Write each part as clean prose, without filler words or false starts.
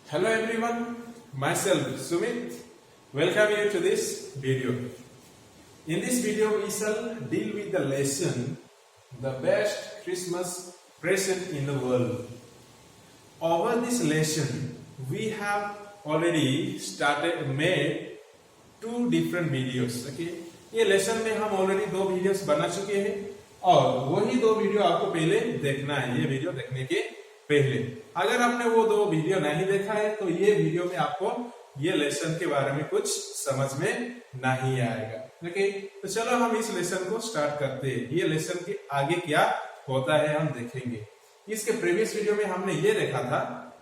Hello everyone, myself Sumit. Welcome you to this video. In this video we shall deal with the lesson the best Christmas present in the world. Over this lesson we have already made two different videos. Okay, ये lesson में हम already दो videos बना चुके हैं और वही दो वीडियो आपको पहले देखना है। ये वीडियो देखने के पहले अगर आपने वो दो वीडियो नहीं देखा है तो ये वीडियो में आपको ये लेसन के बारे में कुछ समझ में नहीं आएगा। ओके, तो चलो हम इस लेसन को स्टार्ट करते हैं। ये लेसन के आगे क्या होता है हम देखेंगे। इसके प्रीवियस वीडियो में हमने ये देखा था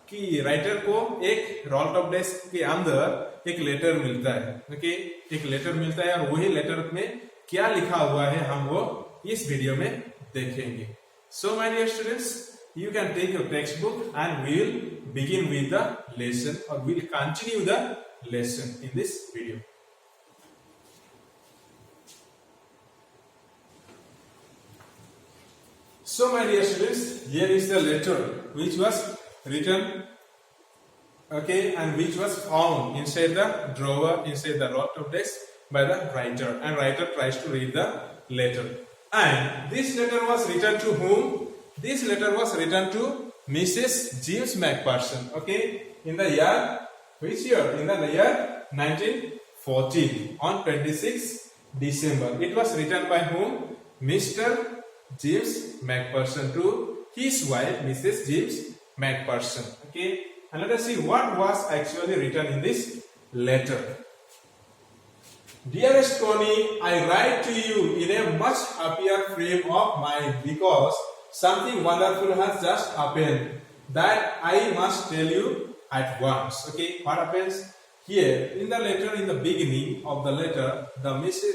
कि राइटर को एक रोल टॉप डेस्क के अंदर एक लेटर मिलता है। ओके, एक लेटर मिलता है और वही लेटर में क्या लिखा हुआ है हम वो इस वीडियो में देखेंगे। So my dear students, you can take your textbook and we will begin with the lesson, or we will continue the lesson in this video. So my dear students, here is the letter which was written, okay, and which was found inside the drawer, inside the roll top desk by the writer, and writer tries to read the letter. And this letter was written to whom? This letter was written to Mrs. James McPherson. Okay, in the year, which year? In the year 1914 on 26 December. It was written by whom? Mr. James McPherson to his wife, Mrs. James McPherson. Okay, and let us see what was actually written in this letter. Dearest Connie, I write to you in a much happier frame of mind because something wonderful has just happened that I must tell you at once. Okay, what happens here in the letter? In the beginning of the letter, Mr.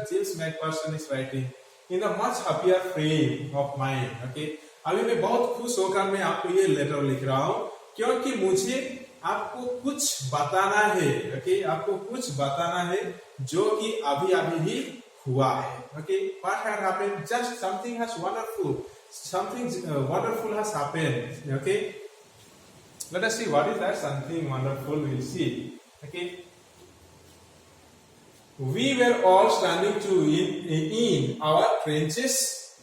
James McPherson is writing in a much happier frame of mind. Okay, अभी मैं बहुत खुश होकर मैं आपको ये letter लिख रहा हूँ क्योंकि मुझे आपको कुछ बताना है। ओके, आपको कुछ बताना है जो कि अभी अभी ही हुआ है। Okay, what had happened? Just something has wonderful. Something wonderful has happened. Okay, let us see what is that something wonderful. We'll see. Okay, we were all standing in our trenches.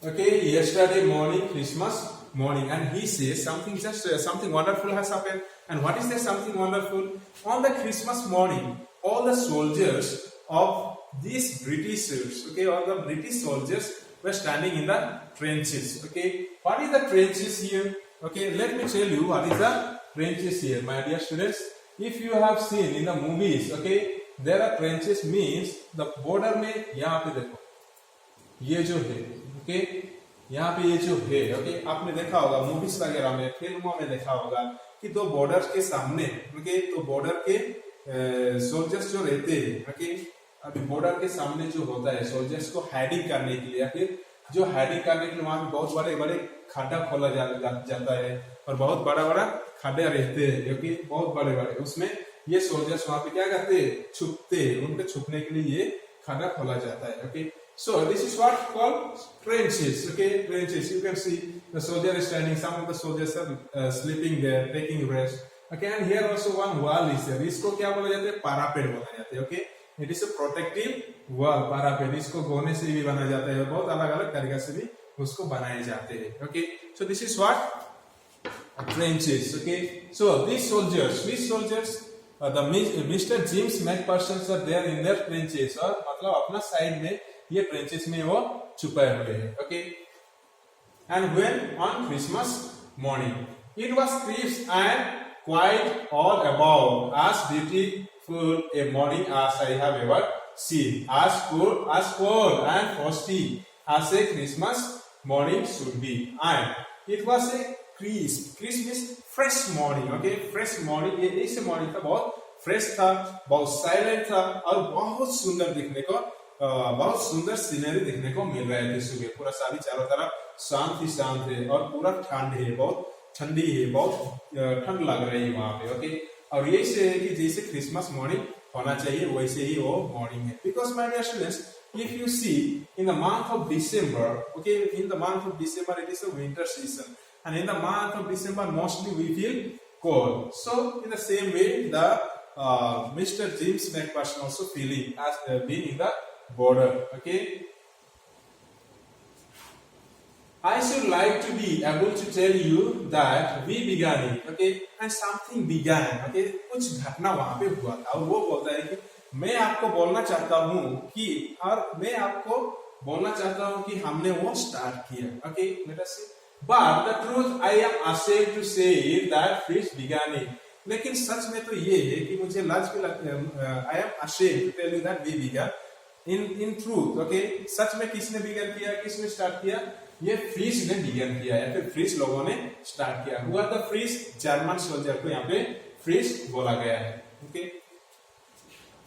Okay, yesterday morning, Christmas morning, and he says something wonderful has happened. And what is that something wonderful? On the Christmas morning, all the soldiers of these Britishers, okay, all the British soldiers were standing in the trenches. Okay, what is the trenches here? Okay, let me tell you what is the trenches here, my dear students. If you have seen in the movies, okay, there are trenches means the border में यहाँ पे देखो ये जो है, okay, यहाँ पे ये जो है, okay, आपने देखा होगा मूवीज वगैरह में, फिल्मों में देखा होगा कि दो बॉर्डर के सामने, okay, तो बॉर्डर के सोल्जर्स जो रहते हैं, okay, अभी बॉर्डर के सामने जो होता है सोल्जर्स को हाइडिंग करने के लिए, या फिर जो हाइडिंग करने के लिए वहां बहुत बड़े बड़े खड्डा खोला जाता है और बहुत बड़ा बड़ा खड्डे रहते हैं, क्योंकि बहुत बड़े बड़े, उसमें ये सोल्जर्स वहां पे क्या करते हैं, छुपते हैं। उनके छुपने के लिए ये खड्डा खोला जाता है। Okay, so this is what called trenches. Okay, trenches. You can see the soldier is standing. Some of the soldiers are sleeping there, taking rest. Okay, and here also one wall is there. इसको क्या बोला जाता है? पैरापेड बोला जाता है। Okay, it is a protective wall, parapet. इसको गोने से भी बनाया जाता है, बहुत अलग अलग तरीके से भी उसको बनाए जाते हैं। Okay, so this is what trenches. Okay, so this soldiers the mister James McPherson are there in their trenches, और मतलब अपना साइड में ये ट्रेंचेस में वो छुपे हुए हैं। Okay, and when on Christmas morning it was crisp and quiet all about, as beautiful a morning as I have ever seen, as cold and frosty as a Christmas morning should be. And it was a crisp means fresh morning. Okay, fresh morning. ये इस morning था, बहुत fresh था, बहुत silent था, और बहुत सुंदर दिखने को, बहुत सुंदर सीनरी देखने को मिल रहे थे सुबह। पूरा सारी चारों तरफ शांत ही शांत है और पूरा ठंड है, बहुत ठंडी है, बहुत ठंड लग रही है वहां पे। ओके, और यही से है कि जैसे क्रिसमस मॉर्निंग होना चाहिए वैसे ही वो मॉर्निंग है। Because my dear students, if you see in the month of December, okay, in the month of December it is a winter season, and in the month of December mostly we feel cold. So in the same way, the Mr. James McPherson also feeling as being in the border. Okay. I should like to be able to tell you that we began it, okay, and something began, okay, कुछ घटना वहां पे हुआ था और वो बोलता है कि मैं आपको बोलना चाहता हूँ कि और मैं आपको बोलना चाहता हूँ कि हमने वो स्टार्ट किया, okay, let us see. But the truth I am ashamed to say that fish began it. लेकिन सच में तो ये है कि मुझे लाज भी लगता I am ashamed to tell you that we began. In truth, okay, सच में किसने बिगन किया, किसने स्टार्ट किया? ये फ्रीज ने बिगन किया या फिर फ्रीज लोगों ने स्टार्ट किया. हुआ था फ्रीज जर्मन सोल्जर को यहाँ पे फ्रीज बोला गया है. Okay.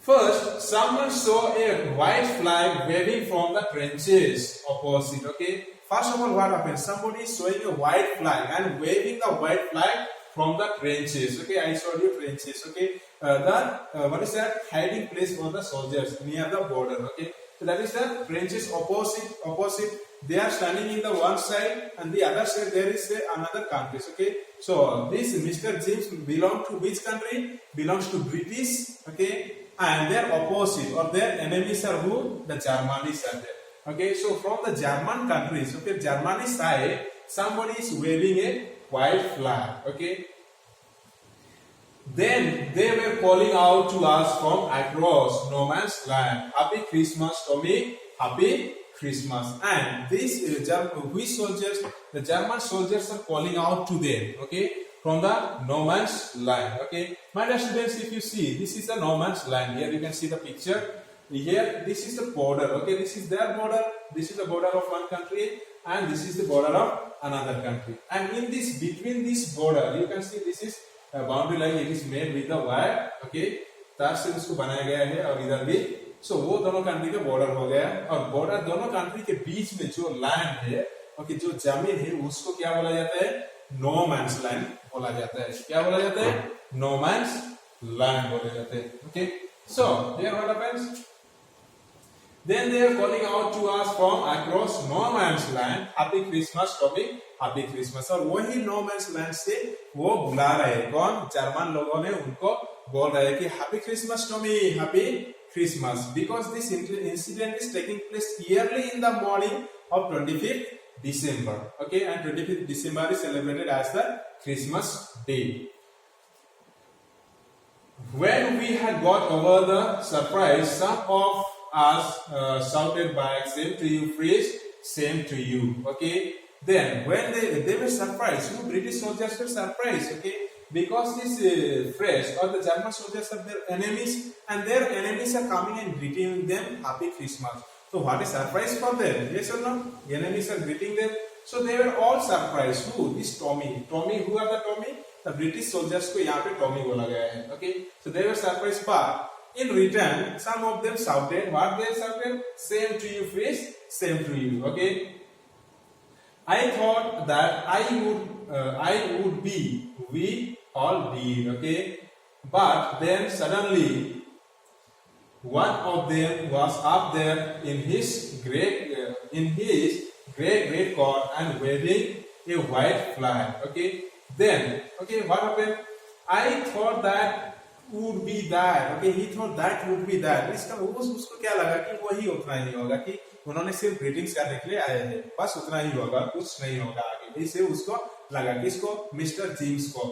First, someone saw a white flag waving from the trenches opposite. Okay. First of all, what happened? Somebody is showing a white flag and waving the white flag from the trenches. Okay, I showed you trenches. Okay, what is that? Hiding place for the soldiers near the border. Okay, so that is the trenches opposite. They are standing in the one side and the other side there is another country. Okay, so this Mr. James belongs to which country? Belongs to British. Okay, and their opposite or their enemies are who? The Germans are there. Okay, so from the German countries, okay, Germany side, somebody is waving a white flag. Okay, then they were calling out to us from across no man's land, Happy Christmas, Tommy, Happy Christmas. And these soldiers, the German soldiers are calling out to them, okay, from the no man's land. Okay, my dear students, if you see, this is the no man's land. Here you can see the picture. Here, this is the border. Okay, this is their border. This is the border of one country, and this is the border of another country. And in this, between this border, you can see this is a boundary line. It is made with the wire. Okay, तार से इसको बनाया गया है और इधर भी. So वो दोनों कंट्री का बॉर्डर हो गया और बॉर्डर दोनों कंट्री के बीच में जो लैंड है, ओके, जो जमीन है उसको क्या बोला जाता है? नो मैंस लैंड बोला जाता है. क्या बोला जाता है? नो मैंस लैंड बोला जाता है. Okay, so here what happens? Then they are calling out to us from across no man's land, Happy Christmas, Tommy, Happy Christmas. और वही no man's land से वो बुला रहे हैं. कौन? जर्मन लोगों ने उनको बोल रहे हैं कि Happy Christmas, Tommy, Happy Christmas. Because this incident is taking place yearly in the morning of 25th December. Okay, and 25th December is celebrated as the Christmas Day. When we had got over the surprise, some of us shouted back, "Same to you, freeze, same to you." Okay, then when they were surprised, British soldiers were surprised. Okay, because this phrase or the German soldiers are their enemies and their enemies are coming and greeting them Happy Christmas. So what is surprise for them? Yes or no? The enemies are greeting them. So they were all surprised. Who? This Tommy. Tommy, who are the Tommy? The British soldiers को यहाँ पे Tommy बोला गया है. Okay, so they were surprised, but in return, some of them shouted. What they shouted? "Same to you, freeze, same to you." Okay. I thought that I would be. We all did. Okay. But then suddenly, one of them was up there in his great coat and waving a white flag. Okay. Then, okay, what happened? I thought that would be that. Okay, he thought that would be that. इसका उसको क्या लगा कि वही उतना ही होगा कि उन्होंने सिर्फ ग्रीटिंग्स करने के लिए आए हैं, बस उतना ही होगा, कुछ नहीं होगा आगे. इससे उसको लगा किसको? मिस्टर जेम्स को.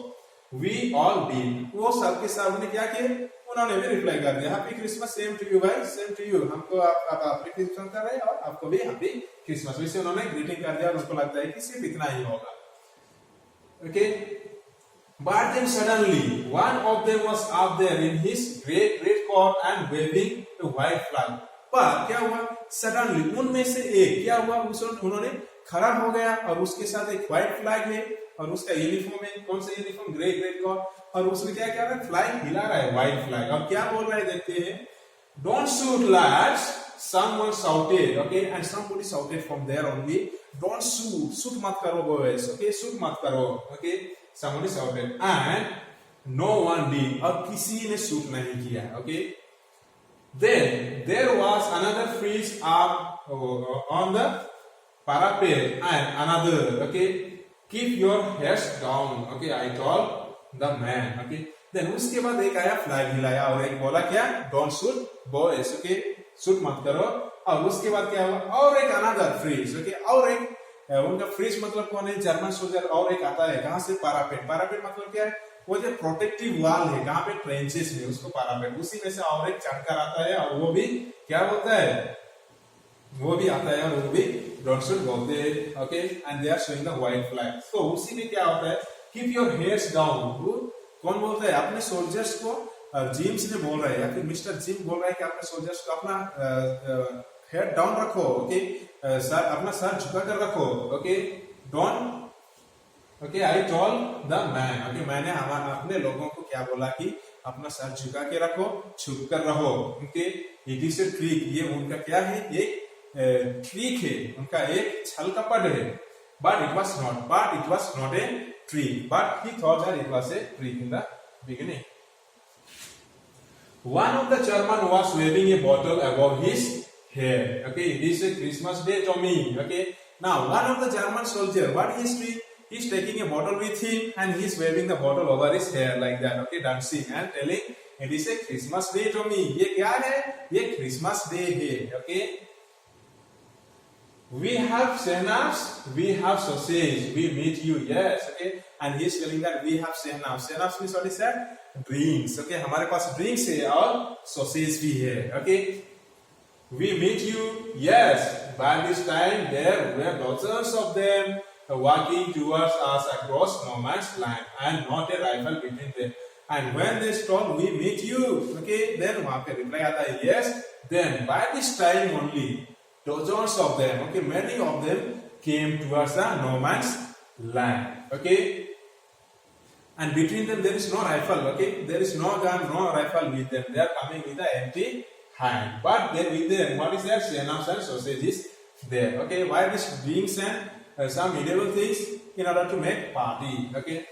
We all did. वो सबके सब ने क्या किया? उन्होंने भी रिप्लाई कर दिया, happy Christmas, same to you भाई, सेम टू यू. हमको आप हैप्पी क्रिसमस कर रहे हैं और आपको भी हैप्पी क्रिसमस. वैसे उन्होंने ग्रीटिंग कर दिया और उसको लगता है कि सिर्फ इतना ही होगा. Okay, but then suddenly one of them was up there in his great coat and waving a white flag. पर क्या हुआ? Suddenly उनमें से एक क्या हुआ? उन्होंने खड़ा हो गया और उसके साथ एक व्हाइट फ्लैग है और उसका यूनिफॉर्म है. कौन सा यूनिफॉर्म? Great coat. और उसने क्या किया? फ्लैग हिला रहा है, व्हाइट फ्लैग. और क्या बोल रहा है देखते हैं. Don't shoot, lads. Someone shouted. Okay, and somebody shouted from there only. Don't shoot. Shoot mat karo boys. Okay, shoot mat karo. Okay, somebody shouted and no one did. और किसी ने shoot नहीं किया. Okay. Then there was another freeze up on the parapet and another. Okay, keep your heads down. Okay, I told the man, okay. Then उसके बाद एक आया flag हिलाया और एक बोला क्या, don't shoot boys, okay, shoot मत करो। और उसके बाद क्या हुआ, और एक अनदर फ्रीज, ओके, और एक उनका फ्रीज मतलब कौन है, जर्मन सोल्जर। और एक आता है कहां से, पैरापेट। पैरापेट मतलब क्या है, वो जो प्रोटेक्टिव वॉल है कहां पे, ट्रेंचेस में, उसको पैरापेट। उसी में से और एक चढ़कर आता है और वो भी क्या होता है, वो भी आता है और वो भी डोंट शूट बोलते हैं, okay. And they are showing the white flag. तो उसी में क्या होता है, कीप योर हेड्स डाउन। कौन बोलता है, अपने सोल्जर्स को, जिम्स ने बोल रहा है या फिर मिस्टर जिम बोल रहा है कि अपने सोल्जर्स को अपना हेड डाउन रखो, ओके, सर अपना सर झुका कर रखो, okay, don't, okay, I told the man, okay, मैंने हमारे अपने लोगों को क्या बोला कि अपना सर झुका के रखो, छुप कर रहो, okay. It is a trick, ये उनका क्या है, एक ट्रिक है, उनका एक छल कपट है। But it was not a trick, but he thought that it was a trick in the beginning. One of the German was waving a bottle above his head. Okay, this is a Christmas day, Tommy. Okay, now one of the German soldier, what he is doing? He's taking a bottle with him and he's waving the bottle over his hair like that. Okay, dancing and telling it is a Christmas day, Tommy. ये क्या है? ये Christmas day है. Okay. We have senaps, we have sausage, we meet you, yes, okay. And he is telling that we have senaps. Senaps means what is that? Drinks, okay. हमारे पास drinks है और sausage भी है, okay. We meet you, yes. By this time there were dozens of them walking towards us across no man's land and not a rifle between them. And when they told we meet you, okay, then वहाँ पे reply आता है, yes. Then by this time only dozens of them, okay, many of them came towards the no man's land, okay. And between them there is no rifle, okay, there is no gun, no rifle with them. They are coming with an empty hand, but there with them, what is there, senaps and sausages there, okay. Why this drinks and some medieval things in order to make party, okay.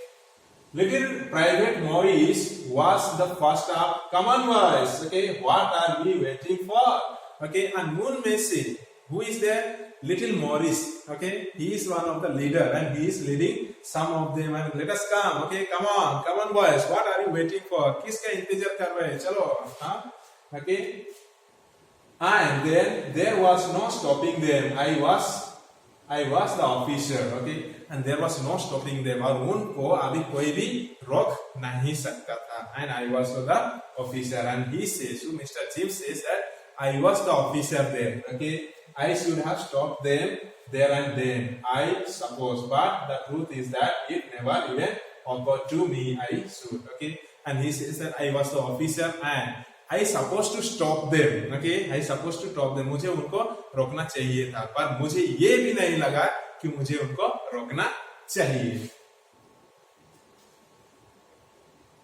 Little Private Maurice was the first up. Come on, boys, okay, what are we waiting for? Okay, and Moon may say, who is there? Little Maurice, okay, he is one of the leader and he is leading some of them and let us come, okay, come on boys, what are you waiting for? किसका इंतजार कर रहे हैं, चलो, हाँ, okay. And then there was no stopping them. I was the officer, okay, and there was no stopping them. और उनको अभी कोई भी रोक नहीं सकता था. And I was the officer, and he says, so Mr. Jim says that I was the officer there, okay. I should have stopped them there and then, I suppose, but the truth is that it never even occurred to me I should, okay. And he says that I was the officer and I supposed to stop them, okay. I supposed to stop them, मुझे उनको रोकना चाहिए था, पर मुझे ये भी नहीं लगा कि मुझे उनको रोकना चाहिए.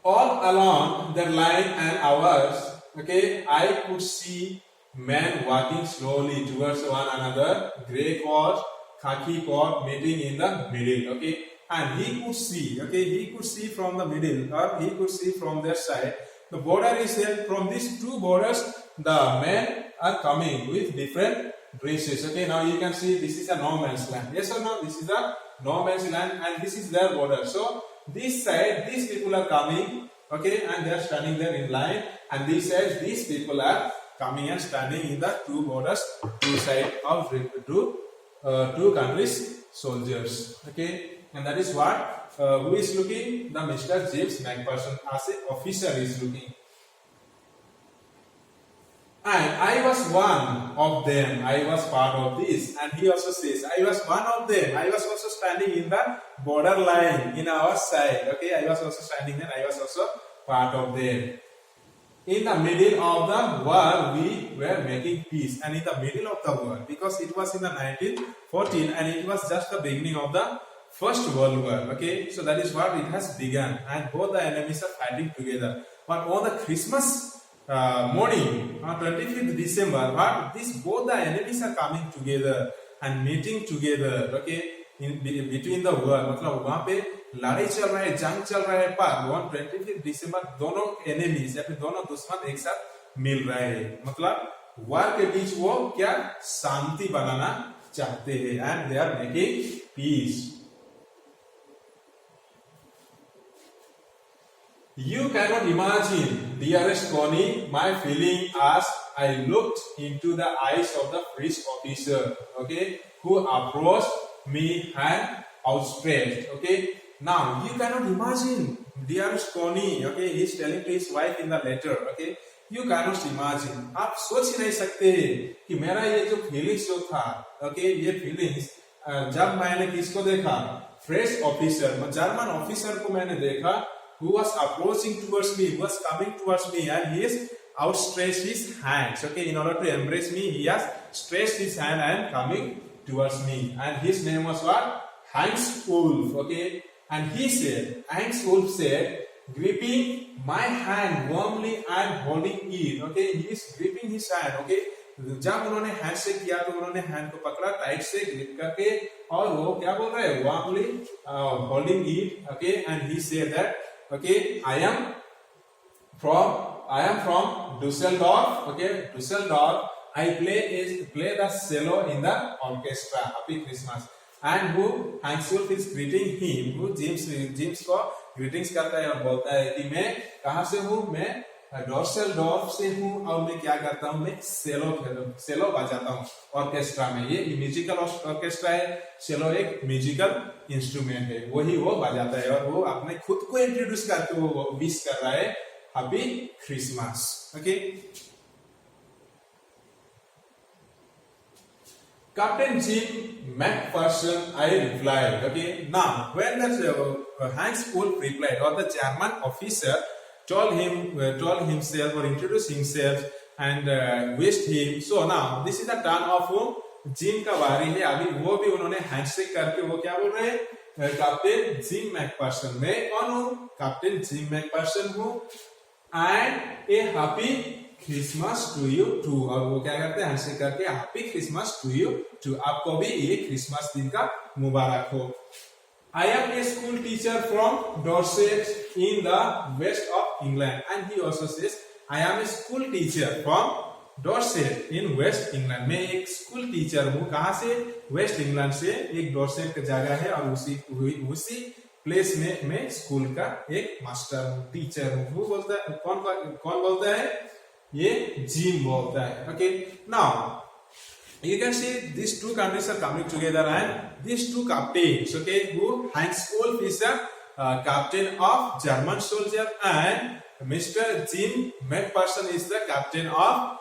All along the line and ours, okay, I could see men walking slowly towards one another, grey coat, khaki coat meeting in the middle, okay. And he could see, okay, he could see from the middle, or he could see from their side. The border is there. From these two borders, the men are coming with different dresses, okay. Now you can see this is a no man's land. Yes or no? This is a no man's land, and this is their border. So this side, these people are coming, okay, and they are standing there in line, and this side, these people are coming and standing in the two borders, two sides of two countries soldiers, okay. And that is what who is looking, the Mr. James McPherson as an officer is looking. And I was one of them, I was part of this. And he also says, I was one of them, I was also standing in the border line in our side, okay. I was also standing there, I was also part of them. In the middle of the war, we were making peace, and in the middle of the war, because it was in the 1914, and it was just the beginning of the First World War, okay. So that is what it has begun, and both the enemies are fighting together. But on the Christmas morning, on 25th December, both the enemies are coming together and meeting together, okay. In between the war, मतलब वहाँ पे लड़ाई चल रहा है, जंग चल रहा है, पर on 25th December दोनों enemies या फिर दोनों दुश्मन एक साथ मिल रहे हैं. मतलब war के बीच वो क्या शांति बनाना चाहते हैं, and they are making peace. You cannot imagine, dearest Connie, my feeling as I looked into the eyes of the police officer, okay, who approached me hand outstretched, okay. Now, you cannot imagine, dearest Connie, okay, he is telling to his wife in the letter, okay, you cannot imagine, आप सोच ही नहीं सकते कि मेरा ये जो feelings जो था, okay, ये फीलिंग्स जब मैंने किसको देखा, फ्रेश ऑफिसर, जर्मन ऑफिसर को मैंने देखा, who was approaching towards me, who was coming towards me, and he has outstretched his hands, okay, in order to embrace me, he has stretched his hand and coming towards me, and his name was what? Hans Wolf, okay, and he said, Hans Wolf said, gripping my hand warmly and holding it, okay, he is gripping his hand, okay, जब उन्होंने hand से किया तो उन्होंने hand को पकड़ा tight से grip करके और वो क्या बोल रहे हैं warmly holding it okay and he said that okay, I am from Dusseldorf, okay, Dusseldorf. I play the cello in the orchestra. Happy Christmas. And who Hans Wolf is greeting him, who James को greetings करता है और बोलता है कि मैं कहाँ से हूँ, मैं डॉर्सेलडॉर्फ से हूँ और मैं क्या करता हूँ, मैं सेलो बजाता हूँ ऑर्केस्ट्रा में। ये म्यूजिकल ऑर्केस्ट्रा है, सेलो एक म्यूजिकल इंस्ट्रूमेंट है, वही वो बजाता है और वो अपने खुद को इंट्रोड्यूस करके वो विश कर रहा है happy Christmas, okay. Captain Jim McPherson, I replied, okay. Now, when the Hans Wolf replied, or the German officer told himself or introduced himself and wished him. So now this is the turn of whom gym का बारी है। अभी वो भी उन्होंने handshake करके वो क्या बोल रहे हैं, कैप्टन जिम मैकपर्सन। मैं कौन हूँ, कैप्टन जिम मैकपर्सन हूँ and a happy Christmas to you too. और वो क्या करते हैं, हैंडशेक करके happy Christmas to you too, आपको भी ये क्रिसमस दिन का मुबारक हो। I am a school teacher from Dorset in the west of England, and he also says I am a school teacher from Dorset in West England. मैं एक school teacher हूँ, कहाँ से, वेस्ट इंग्लैंड से, एक डॉर्सेट का जगह है और उसी प्लेस में मैं स्कूल का एक मास्टर हूँ, टीचर हूँ। वो बोलता है, कौन बोलता है, ये जिम बोलता है, okay. Now you can see these two countries are coming together and these two captains, okay, who Hans Wolf is the captain of German soldier and Mr. Jim McPherson is the captain of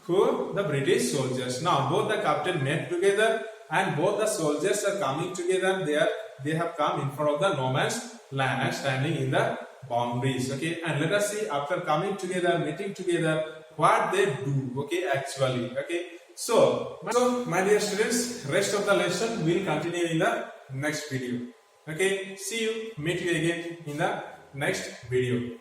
who, the British soldiers. Now both the captain met together and both the soldiers are coming together. They have come in front of the no man's land and standing in the boundaries, okay. And let us see after coming together, meeting together, what they do, okay, actually, okay. So my dear students, rest of the lesson will continue in the next video, okay. See you, meet you again in the next video.